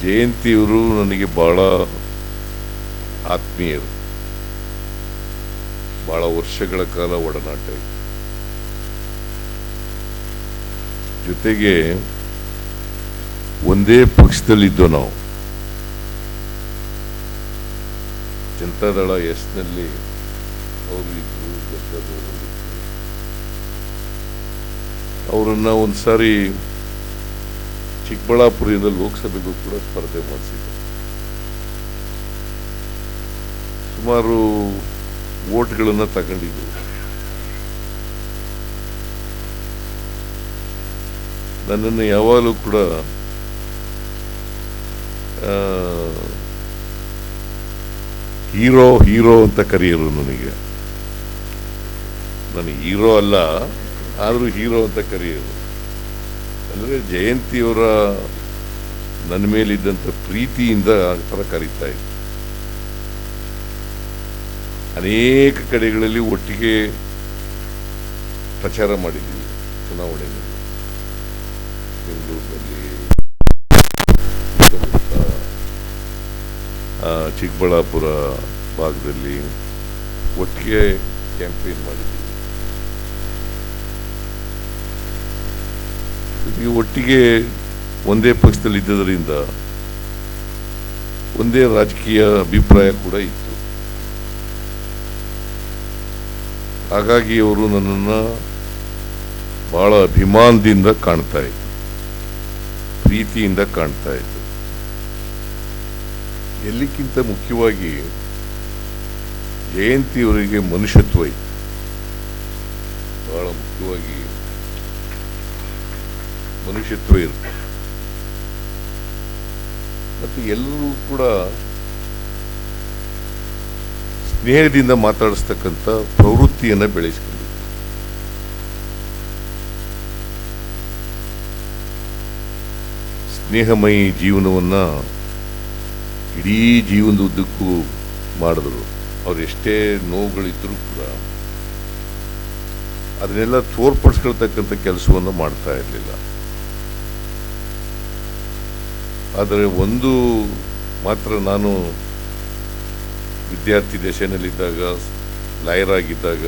ಜಯಂತಿಯವರು ನನಗೆ ಭಾಳ ಆತ್ಮೀಯರು, ಭಾಳ ವರ್ಷಗಳ ಕಾಲ ಒಡನಾಟ ಇದೆ. ಜೊತೆಗೆ ಒಂದೇ ಪಕ್ಷದಲ್ಲಿದ್ದೋ ನಾವು. ಜನತಾದಳ ಎಸ್ನಲ್ಲಿ ಅವರು ಇದ್ರು, ಜನತಾದಳದಲ್ಲಿದ್ರು. ಅವರನ್ನ ಒಂದ್ಸಾರಿ ಚಿಕ್ಕಬಳ್ಳಾಪುರದಿಂದ ಲೋಕಸಭೆಗೂ ಕೂಡ ಸ್ಪರ್ಧೆ ಮಾಡಿಸಿದ್ರು. ಸುಮಾರು ವೋಟ್ಗಳನ್ನು ತಗೊಂಡಿದ್ರು. ನನ್ನನ್ನು ಯಾವಾಗಲೂ ಕೂಡ ಹೀರೋ ಹೀರೋ ಅಂತ ಕರೆಯೋರು. ನನಗೆ ನಾನು ಹೀರೋ ಅಲ್ಲ, ಆದರೂ ಹೀರೋ ಅಂತ ಕರೆಯೋರು. ಅಂದರೆ ಜಯಂತಿಯವರ ನನ್ನ ಮೇಲಿದ್ದಂಥ ಪ್ರೀತಿಯಿಂದ ಆ ಥರ ಕರೀತಾ ಇದ್ದೆ. ಅನೇಕ ಕಡೆಗಳಲ್ಲಿ ಒಟ್ಟಿಗೆ ಪ್ರಚಾರ ಮಾಡಿದ್ದೀವಿ. ಚುನಾವಣೆಯಲ್ಲಿ ಬೆಂಗಳೂರಿನಲ್ಲಿ, ಚಿಕ್ಕಬಳ್ಳಾಪುರ ಭಾಗದಲ್ಲಿ ಒಟ್ಟಿಗೆ ಕ್ಯಾಂಪೇನ್ ಮಾಡಿದ್ದೀವಿ. ಒಟ್ಟಿಗೆ ಒಂದೇ ಪಕ್ಷದಲ್ಲಿ ಇದ್ದದರಿಂದ ಒಂದೇ ರಾಜಕೀಯ ಅಭಿಪ್ರಾಯ ಕೂಡ ಇತ್ತು. ಹಾಗಾಗಿ ಅವರು ನನ್ನನ್ನು ಬಹಳ ಅಭಿಮಾನದಿಂದ ಕಾಣ್ತಾ ಇದ್ರು, ಪ್ರೀತಿಯಿಂದ ಕಾಣ್ತಾ ಇದ್ರು. ಎಲ್ಲಕ್ಕಿಂತ ಮುಖ್ಯವಾಗಿ ಜಯಂತಿಯವರಿಗೆ ಮನುಷ್ಯತ್ವ ಇತ್ತು. ಬಹಳ ಮುಖ್ಯವಾಗಿ ಮನುಷ್ಯತ್ವ ಇರುತ್ತೆ. ಮತ್ತು ಎಲ್ಲರೂ ಕೂಡ ಸ್ನೇಹದಿಂದ ಮಾತಾಡಿಸ್ತಕ್ಕಂಥ ಪ್ರವೃತ್ತಿಯನ್ನು ಬೆಳೆಸ್ಕೊಂಡಿದ್ರು. ಸ್ನೇಹಮಯಿ ಜೀವನವನ್ನು ಇಡೀ ಜೀವನದ ಉದ್ದಕ್ಕೂ ಮಾಡಿದ್ರು. ಅವ್ರು ಎಷ್ಟೇ ನೋವುಗಳಿದ್ರೂ ಕೂಡ ಅದನ್ನೆಲ್ಲ ತೋರ್ಪಡಿಸ್ಕೊಳ್ತಕ್ಕಂಥ ಕೆಲಸವನ್ನು ಮಾಡ್ತಾ ಇರಲಿಲ್ಲ. ಆದರೆ ಒಂದು ಮಾತ್ರ, ನಾನು ವಿದ್ಯಾರ್ಥಿ ದಶೆಯಲ್ಲಿದ್ದಾಗ, ಲಾಯರ್ ಆಗಿದ್ದಾಗ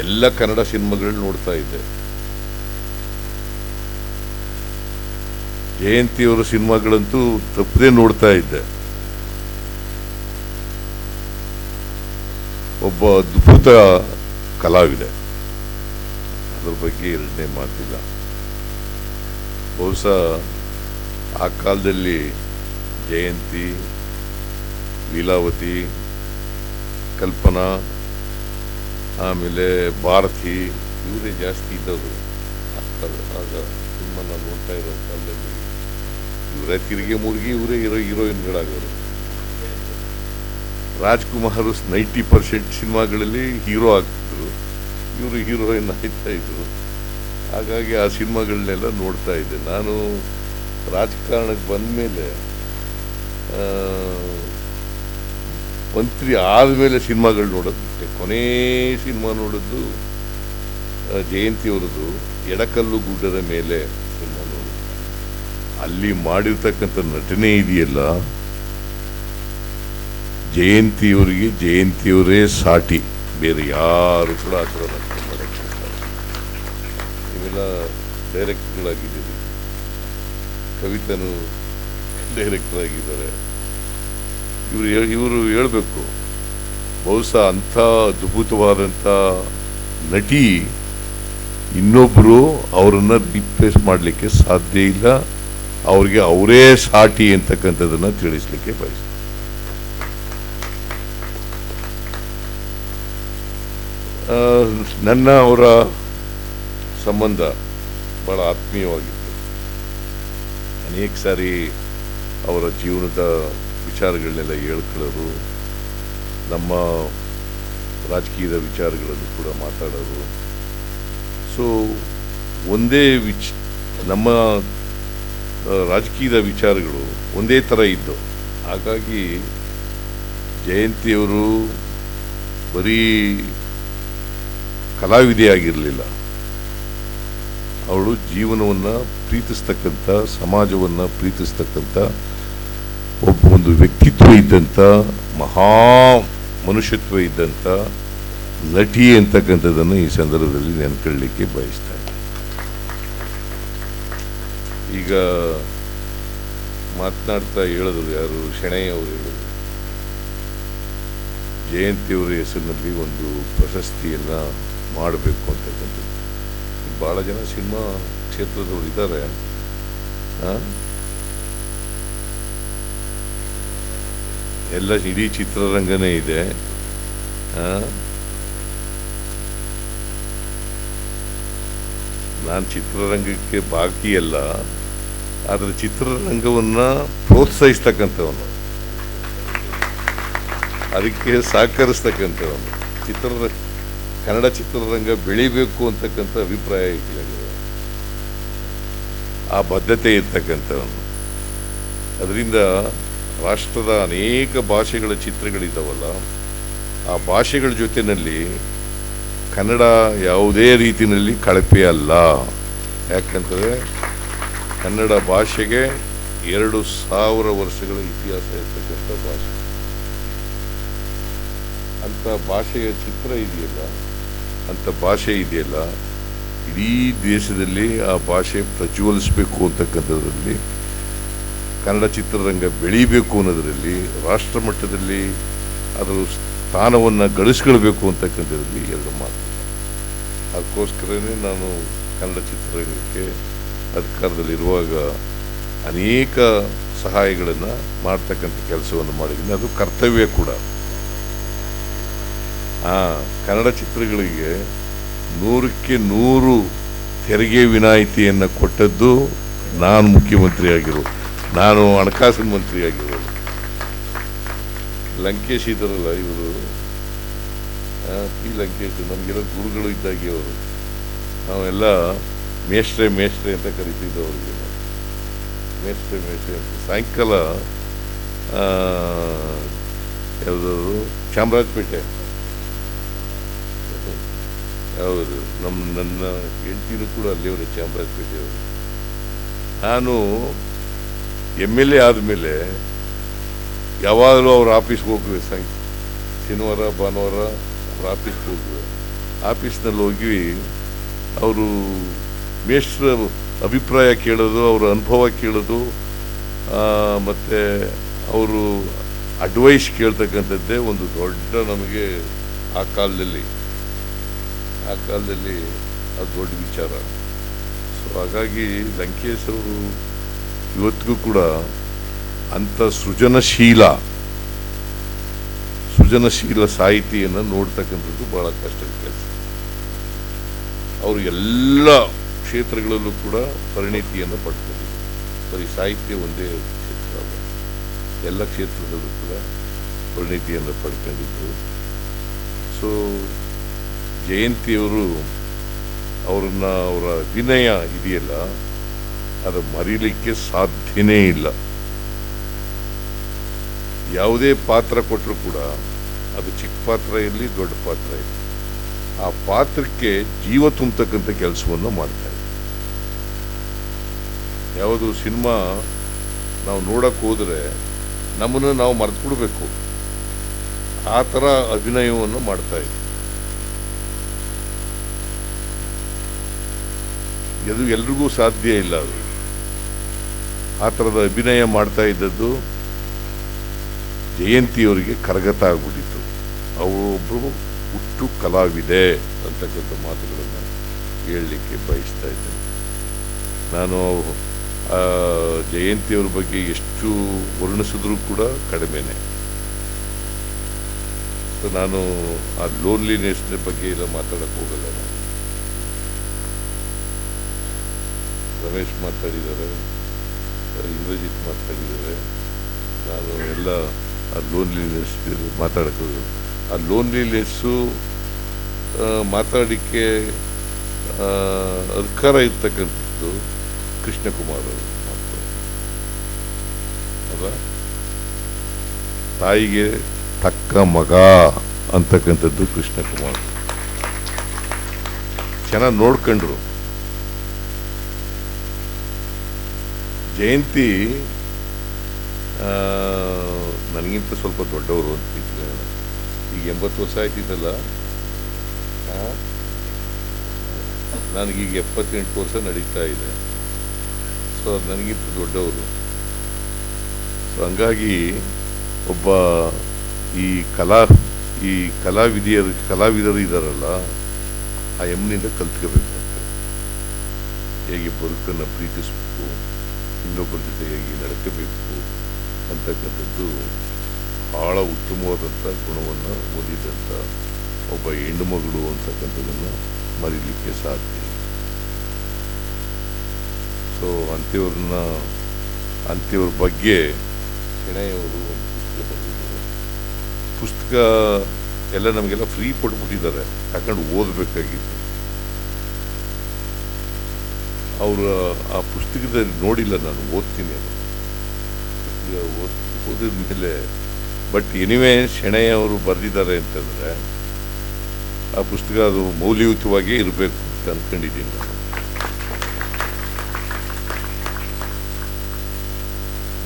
ಎಲ್ಲ ಕನ್ನಡ ಸಿನಿಮಾಗಳು ನೋಡ್ತಾ ಇದ್ದೆ. ಜಯಂತಿಯವರ ಸಿನಿಮಾಗಳಂತೂ ತಪ್ಪದೇ ನೋಡ್ತಾ ಇದ್ದೆ. ಒಬ್ಬ ಅದ್ಭುತ ಕಲಾವಿದೆ, ಅದ್ರ ಬಗ್ಗೆ ಎರಡನೇ ಮಾತಿಲ್ಲ. ಬಹುಶಃ ಆ ಕಾಲದಲ್ಲಿ ಜಯಂತಿ, ಲೀಲಾವತಿ, ಕಲ್ಪನಾ, ಆಮೇಲೆ ಭಾರತಿ, ಇವರೇ ಜಾಸ್ತಿ ಇದ್ದವರು. ಆಗ ಸಿನಿಮಾ ನಾನು ನೋಡ್ತಾ ಇರೋ ಕಾಲದಲ್ಲಿ ಇವರೇ ತಿರುಗಿ ಮುರುಗಿ ಇವರೇ ಹೀರೋಯಿನ್ಗಳಾಗೋರು. ರಾಜ್ಕುಮಾರ್ 90% ಸಿನಿಮಾಗಳಲ್ಲಿ ಹೀರೋ ಆಗ್ತಿದ್ರು, ಇವರು ಹೀರೋಯಿನ್ ಆಗ್ತಾ ಇದ್ರು. ಹಾಗಾಗಿ ಆ ಸಿನಿಮಾಗಳನ್ನೆಲ್ಲ ನೋಡ್ತಾ ಇದ್ದೆ. ನಾನು ರಾಜಕಾರಣಕ್ಕೆ ಬಂದ ಮೇಲೆ, ಮಂತ್ರಿ ಆದಮೇಲೆ ಸಿನಿಮಾಗಳು ನೋಡೋದು ಬಿಟ್ಟೆ. ಕೊನೇ ಸಿನಿಮಾ ನೋಡೋದು ಜಯಂತಿಯವರದು ಎಡಕಲ್ಲು ಗುಡ್ಡದ ಮೇಲೆ ಸಿನಿಮಾ ನೋಡೋದು. ಅಲ್ಲಿ ಮಾಡಿರ್ತಕ್ಕಂಥ ನಟನೆ ಇದೆಯಲ್ಲ, ಜಯಂತಿಯವರಿಗೆ ಜಯಂತಿಯವರೇ ಸಾಟಿ, ಬೇರೆ ಯಾರು ಕೂಡ ಆ ಥರ ನಟನೆ ಮಾಡೋಕ್ಕೆ. ನೀವೆಲ್ಲ ಡೈರೆಕ್ಟರ್ಗಳಾಗಿದ್ದೀರಿ, ಕವಿತನು ಡೈರೆಕ್ಟರ್ ಆಗಿದ್ದಾರೆ. ಇವರು ಹೇಳಬೇಕು, ಬಹುಶಃ ಅಂಥ ಅದ್ಭುತವಾದಂಥ ನಟಿ ಇನ್ನೊಬ್ಬರು ಅವರನ್ನು ರಿಪ್ಲೇಸ್ ಮಾಡಲಿಕ್ಕೆ ಸಾಧ್ಯ ಇಲ್ಲ. ಅವ್ರಿಗೆ ಅವರೇ ಸಾಟಿ ಅಂತಕ್ಕಂಥದ್ದನ್ನು ತಿಳಿಸ್ಲಿಕ್ಕೆ ಬಯಸ್ತಾರೆ. ನನ್ನ ಅವರ ಸಂಬಂಧ ಭಾಳ ಆತ್ಮೀಯವಾಗಿತ್ತು. ಅನೇಕ ಸಾರಿ ಅವರ ಜೀವನದ ವಿಚಾರಗಳನ್ನೆಲ್ಲ ಹೇಳ್ಕೊಳ್ಳೋರು, ನಮ್ಮ ರಾಜಕೀಯದ ವಿಚಾರಗಳನ್ನು ಕೂಡ ಮಾತಾಡೋರು. ಸೊ ಒಂದೇ ನಮ್ಮ ರಾಜಕೀಯದ ವಿಚಾರಗಳು ಒಂದೇ ಥರ ಇದ್ದವು. ಹಾಗಾಗಿ ಜಯಂತಿಯವರು ಬರೀ ಕಲಾವಿದೆ ಆಗಿರಲಿಲ್ಲ, ಅವಳು ಜೀವನವನ್ನು ಪ್ರೀತಿಸ್ತಕ್ಕಂಥ, ಸಮಾಜವನ್ನು ಪ್ರೀತಿಸ್ತಕ್ಕಂಥ ಒಂದು ವ್ಯಕ್ತಿತ್ವ ಇದ್ದಂಥ, ಮಹಾ ಮನುಷ್ಯತ್ವ ಇದ್ದಂಥ ನಟಿ ಅಂತಕ್ಕಂಥದ್ದನ್ನು ಈ ಸಂದರ್ಭದಲ್ಲಿ ನೆನ್ಕೊಳ್ಳಿಕ್ಕೆ ಬಯಸ್ತಾ ಇದ್ದೆ. ಈಗ ಮಾತನಾಡ್ತಾ ಹೇಳಿದ್ರು, ಯಾರು ಶೆಣೈ ಅವರು ಹೇಳಿದ್ರು, ಜಯಂತಿಯವರ ಹೆಸರಿನಲ್ಲಿ ಒಂದು ಪ್ರಶಸ್ತಿಯನ್ನು ಮಾಡಬೇಕು ಅಂತಕ್ಕಂಥದ್ದು. ಭಾಳ ಜನ ಸಿನಿಮಾ ಕ್ಷೇತ್ರದವರು ಇದ್ದಾರೆ. ಎಲ್ಲ ಇಡೀ ಚಿತ್ರರಂಗನೇ ಇದೆ. ನಾನು ಚಿತ್ರರಂಗಕ್ಕೆ ಬಾಕಿ ಅಲ್ಲ, ಆದರೆ ಚಿತ್ರರಂಗವನ್ನು ಪ್ರೋತ್ಸಾಹಿಸ್ತಕ್ಕಂಥವನು, ಅದಕ್ಕೆ ಸಹಕರಿಸ್ತಕ್ಕಂಥವನು, ಕನ್ನಡ ಚಿತ್ರರಂಗ ಬೆಳಿಬೇಕು ಅಂತಕ್ಕಂಥ ಅಭಿಪ್ರಾಯ ಇದೆ, ಆ ಬದ್ಧತೆ ಇರ್ತಕ್ಕಂಥವನು. ಅದರಿಂದ ರಾಷ್ಟ್ರದ ಅನೇಕ ಭಾಷೆಗಳ ಚಿತ್ರಗಳಿದ್ದಾವಲ್ಲ, ಆ ಭಾಷೆಗಳ ಜೊತೆಯಲ್ಲಿ ಕನ್ನಡ ಯಾವುದೇ ರೀತಿಯಲ್ಲಿ ಕಳಪೆ ಅಲ್ಲ. ಯಾಕಂದರೆ ಕನ್ನಡ ಭಾಷೆಗೆ 2000 ವರ್ಷಗಳ ಇತಿಹಾಸ ಇರ್ತಕ್ಕಂಥ ಭಾಷೆ. ಅಂಥ ಭಾಷೆಯ ಚಿತ್ರ ಇದೆಯಲ್ಲ, ಅಂಥ ಭಾಷೆ ಇದೆಯಲ್ಲ, ಇಡೀ ದೇಶದಲ್ಲಿ ಆ ಭಾಷೆ ಪ್ರಜ್ವಲಿಸಬೇಕು ಅಂತಕ್ಕಂಥದ್ರಲ್ಲಿ, ಕನ್ನಡ ಚಿತ್ರರಂಗ ಬೆಳೀಬೇಕು ಅನ್ನೋದರಲ್ಲಿ, ರಾಷ್ಟ್ರ ಮಟ್ಟದಲ್ಲಿ ಅದರ ಸ್ಥಾನವನ್ನು ಗಳಿಸ್ಕೊಳ್ಬೇಕು ಅಂತಕ್ಕಂಥದ್ರಲ್ಲಿ ಎರಡು ಮಾತು. ಅದಕ್ಕೋಸ್ಕರನೇ ನಾನು ಕನ್ನಡ ಚಿತ್ರರಂಗಕ್ಕೆ ಅಧಿಕಾರದಲ್ಲಿರುವಾಗ ಅನೇಕ ಸಹಾಯಗಳನ್ನು ಮಾಡ್ತಕ್ಕಂಥ ಕೆಲಸವನ್ನು ಮಾಡಿದ್ದೀನಿ. ಅದು ಕರ್ತವ್ಯ ಕೂಡ. ಕನ್ನಡ ಚಿತ್ರಗಳಿಗೆ 100ಕ್ಕೆ 100 ತೆರಿಗೆ ವಿನಾಯಿತಿಯನ್ನು ಕೊಟ್ಟದ್ದು ನಾನು ಮುಖ್ಯಮಂತ್ರಿ ಆಗಿರೋ, ನಾನು ಹಣಕಾಸಿನ ಮಂತ್ರಿ ಆಗಿರೋದು. ಲಂಕೇಶ್ ಇದ್ದಾರಲ್ಲ ಇವರು, ಪಿ ಲಂಕೇಶ್, ನಮಗೆಲ್ಲ ಗುರುಗಳು ಇದ್ದಾಗೆ ಅವರು. ನಾವೆಲ್ಲ ಮೇಷ್ಟ್ರೆ ಅಂತ ಕರಿತಿದ್ದೆವು ಅವರಿಗೆ. ಮೇಷ್ಟ್ರೆ ಅಂತ. ಸಾಯಂಕಾಲ ಯಾವುದಾದ್ರು ಚಾಮರಾಜಪೇಟೆ, ಹೌದು, ನನ್ನ ಹೆಂಡತಿನೂ ಕೂಡ ಅಲ್ಲಿಯವರೇ, ಚಾಮರಾಜಪೇಟೆಯವರು. ನಾನು MLA ಆದಮೇಲೆ ಯಾವಾಗಲೂ ಅವ್ರ ಆಫೀಸ್ಗೆ ಹೋಗುವೆ. ಶನಿವಾರ ಭಾನುವಾರ ಅವ್ರ ಆಫೀಸ್ಗೆ ಹೋಗುವೆ. ಆಫೀಸ್ನಲ್ಲಿ ಹೋಗಿ ಅವರು ಮೇಷ್ಟ್ರ ಅಭಿಪ್ರಾಯ ಕೇಳೋದು, ಅವರ ಅನುಭವ ಕೇಳೋದು, ಮತ್ತು ಅವರು ಅಡ್ವೈಸ್ ಕೇಳ್ತಕ್ಕಂಥದ್ದೇ ಒಂದು ದೊಡ್ಡ ನಮಗೆ ಆ ಕಾಲದಲ್ಲಿ ಅದು ದೊಡ್ಡ ವಿಚಾರ. ಸೊ ಹಾಗಾಗಿ ಲಂಕೇಶ್ ಅವರು ಇವತ್ತಿಗೂ ಕೂಡ ಅಂಥ ಸೃಜನಶೀಲ ಸಾಹಿತಿಯನ್ನು ನೋಡ್ತಕ್ಕಂಥದ್ದು ಭಾಳ ಕಷ್ಟದ ಕೆಲಸ. ಅವರು ಎಲ್ಲ ಕ್ಷೇತ್ರಗಳಲ್ಲೂ ಕೂಡ ಪರಿಣಿತಿಯನ್ನು ಪಡ್ಕೊಂಡಿದ್ರು. ಬರೀ ಸಾಹಿತ್ಯ ಒಂದೇ ಕ್ಷೇತ್ರ ಅಲ್ಲ, ಎಲ್ಲ ಕ್ಷೇತ್ರದಲ್ಲೂ ಕೂಡ ಪರಿಣಿತಿಯನ್ನು ಪಡ್ಕೊಂಡಿದ್ರು. ಸೊ ಜಯಂತಿಯವರು ಅವರ ಅಭಿನಯ ಇದೆಯಲ್ಲ, ಅದು ಮರೀಲಿಕ್ಕೆ ಸಾಧ್ಯನೇ ಇಲ್ಲ. ಯಾವುದೇ ಪಾತ್ರ ಕೊಟ್ಟರು ಕೂಡ, ಅದು ಚಿಕ್ಕ ಪಾತ್ರ ಇರಲಿ ದೊಡ್ಡ ಪಾತ್ರ ಇರಲಿ, ಆ ಪಾತ್ರಕ್ಕೆ ಜೀವ ತುಂಬತಕ್ಕಂಥ ಕೆಲಸವನ್ನು ಮಾಡ್ತಾರೆ. ಯಾವುದು ಸಿನಿಮಾ ನಾವು ನೋಡಕ್ಕೆ ಹೋದರೆ ನಮ್ಮನ್ನು ನಾವು ಮರೆತು ಬಿಡಬೇಕು, ಆ ಥರ ಅಭಿನಯವನ್ನು ಮಾಡ್ತಾ ಇದ್ವಿ. ಅದು ಎಲ್ರಿಗೂ ಸಾಧ್ಯ ಇಲ್ಲ. ಅದು ಆ ಥರದ ಅಭಿನಯ ಮಾಡ್ತಾ ಇದ್ದದ್ದು ಜಯಂತಿಯವರಿಗೆ ಕರಗತ ಆಗ್ಬಿಟ್ಟಿತ್ತು. ಅವರೊಬ್ಬರು ಹುಟ್ಟು ಕಲಾವಿದೆ ಅಂತಕ್ಕಂಥ ಮಾತುಗಳನ್ನು ಹೇಳಲಿಕ್ಕೆ ಬಯಸ್ತಾ ಇದ್ದೇನೆ. ನಾನು ಜಯಂತಿಯವ್ರ ಬಗ್ಗೆ ಎಷ್ಟು ವರ್ಣಿಸಿದ್ರೂ ಕೂಡ ಕಡಿಮೆನೆ. ನಾನು ಆ ಲೋನ್ಲಿನೆಸ್ ಬಗ್ಗೆ ಎಲ್ಲ ಮಾತಾಡಕ್ಕೆ ಹೋಗಲ್ಲ. ನಾನು ರಮೇಶ್ ಮಾತಾಡಿದ್ದಾರೆ, ಇಂದ್ರಜಿತ್ ಮಾತಾಡಿದ್ದಾರೆ, ನಾನು ಎಲ್ಲ ಆ ಲೋನ್ಲಿನೆಸ್ ಮಾತಾಡಕ್ಕೆ ಹೋಗಲ್ಲ. ಆ ಲೋನ್ಲಿನೆಸ್ಸು ಮಾತಾಡಲಿಕ್ಕೆ ಅಧಿಕಾರ ಇರ್ತಕ್ಕಂಥದ್ದು ಕೃಷ್ಣಕುಮಾರ್ ಅವರು ಮಾತಾಡ ಅಲ್ಲ. ತಾಯಿಗೆ ತಕ್ಕ ಮಗ ಅಂತಕ್ಕಂಥದ್ದು ಕೃಷ್ಣಕುಮಾರ್. ಚೆನ್ನಾಗಿ ನೋಡ್ಕೊಂಡ್ರು. ಜಯಂತಿ ನನಗಿಂತ ಸ್ವಲ್ಪ ದೊಡ್ಡವರು ಅಂತ ಈಗ 80 ವರ್ಷ ಆಯ್ತಿದ್ದಲ್ಲ, ನನಗೀಗ 78 ವರ್ಷ ನಡೀತಾ ಇದೆ. ಸೊ ಅದು ನನಗಿಂತ ದೊಡ್ಡವರು. ಸೊ ಹಂಗಾಗಿ ಒಬ್ಬ ಈ ಕಲಾವಿದರು ಇದ್ದಾರಲ್ಲ, ಆ ಎಮ್ಮಿನಿಂದ ಕಲ್ತ್ಕೋಬೇಕು ಅಂತ, ಹೇಗೆ ಬದುಕನ್ನು ಪ್ರೀತಿಸಬೇಕು, ಇನ್ನೊಬ್ಬರ ಜೊತೆ ಹೇಗೆ ನಡ್ಕೋಬೇಕು ಅಂತಕ್ಕಂಥದ್ದು ಭಾಳ ಉತ್ತಮವಾದಂಥ ಗುಣವನ್ನು ಹೊಂದಿದಂಥ ಒಬ್ಬ ಹೆಣ್ಣು ಮಗಳು ಅಂತಕ್ಕಂಥದ್ದನ್ನು ಮರೀಲಿಕ್ಕೆ ಸಾಧ್ಯ. ಸೊ ಅಂಥವ್ರ ಬಗ್ಗೆ ಶೆಣೈಯವರು ಒಂದು ಪುಸ್ತಕ ಬರೆದಿದ್ದಾರೆ. ಪುಸ್ತಕ ಎಲ್ಲ ನಮಗೆಲ್ಲ ಫ್ರೀ ಕೊಟ್ಬಿಟ್ಟಿದ್ದಾರೆ, ತಗೊಂಡು ಓದಬೇಕಾಗಿತ್ತು. ಅವರ ಆ ಪುಸ್ತಕದಲ್ಲಿ ನೋಡಿಲ್ಲ, ನಾನು ಓದ್ತೀನಿ ಅದು ಓದಿದ ಮೇಲೆ. ಬಟ್ ಎನಿವೇ ಶೆಣೈಯವರು ಬರೆದಿದ್ದಾರೆ ಅಂತಂದರೆ ಆ ಪುಸ್ತಕ ಅದು ಮೌಲ್ಯಯುತವಾಗೇ ಇರಬೇಕು ಅಂತ ಅಂದ್ಕೊಂಡಿದ್ದೀನಿ ನಾನು.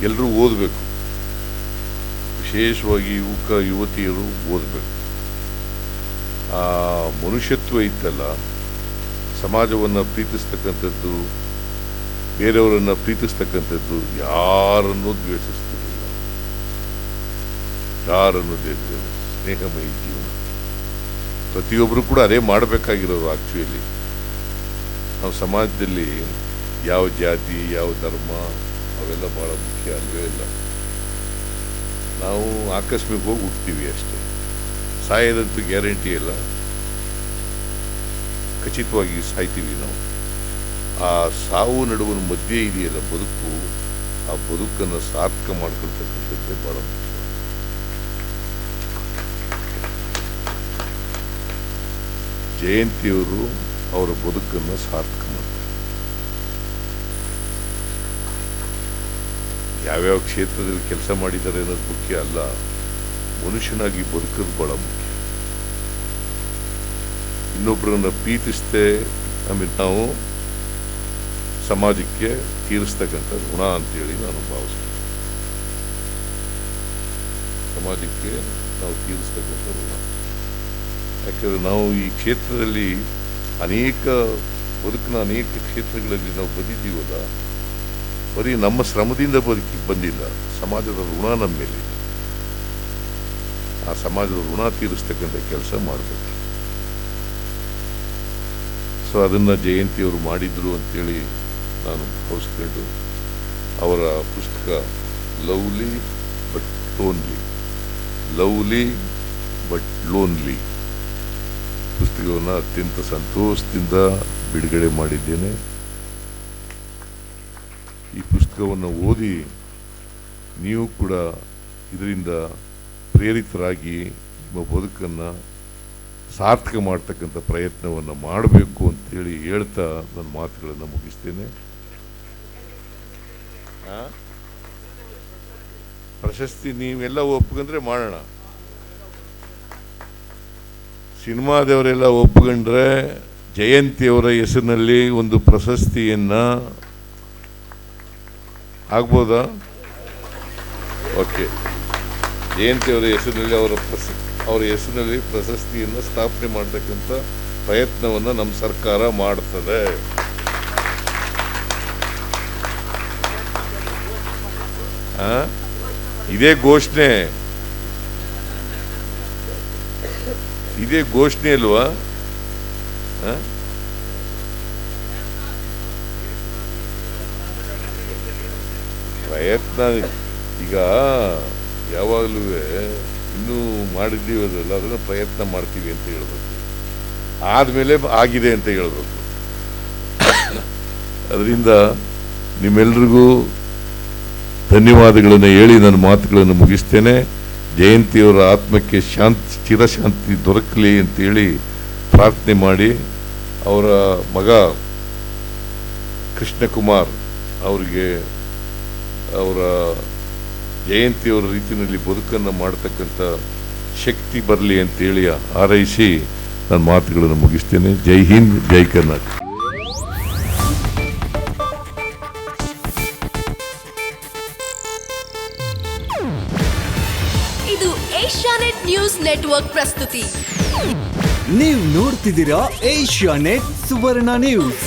ಎಲ್ಲರೂ ಓದಬೇಕು, ವಿಶೇಷವಾಗಿ ಯುವತಿಯರು ಓದಬೇಕು. ಆ ಮನುಷ್ಯತ್ವ ಇತ್ತಲ್ಲ, ಸಮಾಜವನ್ನು ಪ್ರೀತಿಸ್ತಕ್ಕಂಥದ್ದು, ಬೇರೆಯವರನ್ನು ಪ್ರೀತಿಸ್ತಕ್ಕಂಥದ್ದು, ಯಾರನ್ನೂ ದ್ವೇಷಿಸ್ತಿರಲಿಲ್ಲ, ಯಾರನ್ನು ಸ್ನೇಹಮಯಿ ಜೀವನ. ಪ್ರತಿಯೊಬ್ಬರು ಕೂಡ ಅದೇ ಮಾಡಬೇಕಾಗಿರೋರು. ಆ್ಯಕ್ಚುಲಿ ನಾವು ಸಮಾಜದಲ್ಲಿ ಯಾವ ಜಾತಿ, ಯಾವ ಧರ್ಮ, ಅವೆಲ್ಲ ಭಾಳ ಮುಖ್ಯ ಅಲ್ವೇ ಇಲ್ಲ. ನಾವು ಆಕಸ್ಮಿಕವಾಗಿ ಹುಡ್ತೀವಿ ಅಷ್ಟೇ, ಸಾಯೋದಂತೂ ಗ್ಯಾರಂಟಿ ಇಲ್ಲ, ಖಚಿತವಾಗಿ ಸಾಯ್ತೀವಿ ನಾವು. ಆ ಸಾವು ನಡುವಿನ ಮಧ್ಯೆ ಇದೆಯಲ್ಲ ಬದುಕು, ಆ ಬದುಕನ್ನು ಸಾರ್ಥಕ ಮಾಡ್ಕೊಳ್ತಕ್ಕಂಥದ್ದೇ ಭಾಳ ಮುಖ್ಯ. ಜಯಂತಿಯವರು ಅವರ ಬದುಕನ್ನು ಸಾರ್ಥಕ ಮಾಡ್ತಾರೆ. ಯಾವ್ಯಾವ ಕ್ಷೇತ್ರದಲ್ಲಿ ಕೆಲಸ ಮಾಡಿದ್ದಾರೆ ಅನ್ನೋದು ಮುಖ್ಯ ಅಲ್ಲ, ಮನುಷ್ಯನಾಗಿ ಬದುಕೋದು ಬಹಳ ಮುಖ್ಯ. ಇನ್ನೊಬ್ಬರನ್ನ ಪ್ರೀತಿಸದೆ ನಾವು ಸಮಾಜಕ್ಕೆ ತೀರಿಸ್ತಕ್ಕಂಥ ಋಣ ಅಂತೇಳಿ ನಾನು ಭಾವಿಸ್ತೀನಿ. ಸಮಾಜಕ್ಕೆ ನಾವು ತೀರಿಸ್ತಕ್ಕಂಥ ಋಣ. ಯಾಕಂದರೆ ನಾವು ಈ ಕ್ಷೇತ್ರದಲ್ಲಿ ಬದುಕಿನ ಅನೇಕ ಕ್ಷೇತ್ರಗಳಲ್ಲಿ ನಾವು ಬಂದಿದ್ದೀವಲ್ಲ, ಬರೀ ನಮ್ಮ ಶ್ರಮದಿಂದ ಬಂದಿಲ್ಲ, ಸಮಾಜದ ಋಣ ನಮ್ಮ ಮೇಲಿದೆ. ಆ ಸಮಾಜದ ಋಣ ತೀರಿಸ್ತಕ್ಕಂಥ ಕೆಲಸ ಮಾಡಬೇಕು. ಸೊ ಅದನ್ನು ಜಯಂತಿಯವರು ಮಾಡಿದ್ರು ಅಂತೇಳಿ ನಾನು ಭಾವಿಸ್ಕೊಂಡು, ಅವರ ಪುಸ್ತಕ ಲವ್ಲಿ ಬಟ್ ಲೋನ್ಲಿ ಪುಸ್ತಕವನ್ನು ಅತ್ಯಂತ ಸಂತೋಷದಿಂದ ಬಿಡುಗಡೆ ಮಾಡಿದ್ದೇನೆ. ಈ ಪುಸ್ತಕವನ್ನು ಓದಿ ನೀವು ಕೂಡ ಇದರಿಂದ ಪ್ರೇರಿತರಾಗಿ ನಿಮ್ಮ ಬದುಕನ್ನು ಸಾರ್ಥಕ ಮಾಡ್ತಕ್ಕಂಥ ಪ್ರಯತ್ನವನ್ನು ಮಾಡಬೇಕು ಅಂತೇಳಿ ಹೇಳ್ತಾ ನನ್ನ ಮಾತುಗಳನ್ನು ಮುಗಿಸ್ತೇನೆ. ಪ್ರಶಸ್ತಿ ನೀವೆಲ್ಲ ಒಪ್ಕೊಂಡ್ರೆ ಮಾಡೋಣ, ಸಿನಿಮಾದವರೆಲ್ಲ ಒಪ್ಕೊಂಡ್ರೆ ಜಯಂತಿಯವರ ಹೆಸರಿನಲ್ಲಿ ಒಂದು ಪ್ರಶಸ್ತಿಯನ್ನು ಆಗ್ಬೋದಾ? ಓಕೆ, ಜಯಂತಿಯವರ ಹೆಸರಿನಲ್ಲಿ ಅವರ ಹೆಸರಿನಲ್ಲಿ ಪ್ರಶಸ್ತಿಯನ್ನು ಸ್ಥಾಪನೆ ಮಾಡತಕ್ಕಂಥ ಪ್ರಯತ್ನವನ್ನು ನಮ್ಮ ಸರ್ಕಾರ ಮಾಡ್ತದೆ. ಇದೇ ಘೋಷಣೆ ಅಲ್ವಾ? ಪ್ರಯತ್ನ ಈಗ ಯಾವಾಗಲೂ ಇನ್ನೂ ಮಾಡಿದ್ದೀವಲ್ಲ, ಅದನ್ನು ಪ್ರಯತ್ನ ಮಾಡ್ತೀವಿ ಅಂತ ಹೇಳ್ಬೇಕು, ಆದಮೇಲೆ ಆಗಿದೆ ಅಂತ ಹೇಳ್ಬೇಕು. ಅದರಿಂದ ನಿಮ್ಮೆಲ್ರಿಗೂ ಧನ್ಯವಾದಗಳನ್ನು ಹೇಳಿ ನನ್ನ ಮಾತುಗಳನ್ನು ಮುಗಿಸ್ತೇನೆ. ಜಯಂತಿಯವರ ಆತ್ಮಕ್ಕೆ ಚಿರಶಾಂತಿ ದೊರಕಲಿ ಅಂತೇಳಿ ಪ್ರಾರ್ಥನೆ ಮಾಡಿ, ಅವರ ಮಗ ಕೃಷ್ಣಕುಮಾರ್ ಅವರಿಗೆ ಅವರ ಜಯಂತಿಯವರ ರೀತಿಯಲ್ಲಿ ಬದುಕನ್ನು ಮಾಡ್ತಕ್ಕಂಥ ಶಕ್ತಿ ಬರಲಿ ಅಂತೇಳಿ ಹಾರೈಸಿ ನನ್ನ ಮಾತುಗಳನ್ನು ಮುಗಿಸ್ತೇನೆ. ಜೈ ಹಿಂದ್, ಜೈ ಕರ್ನಾಟಕ. ಇದು ಏಷ್ಯಾನೆಟ್ ನ್ಯೂಸ್ ನೆಟ್ವರ್ಕ್ ಪ್ರಸ್ತುತಿ. ನೀವು ನೋಡ್ತಿದ್ದೀರಾ ಏಷ್ಯಾನೆಟ್ ಸುವರ್ಣ ನ್ಯೂಸ್.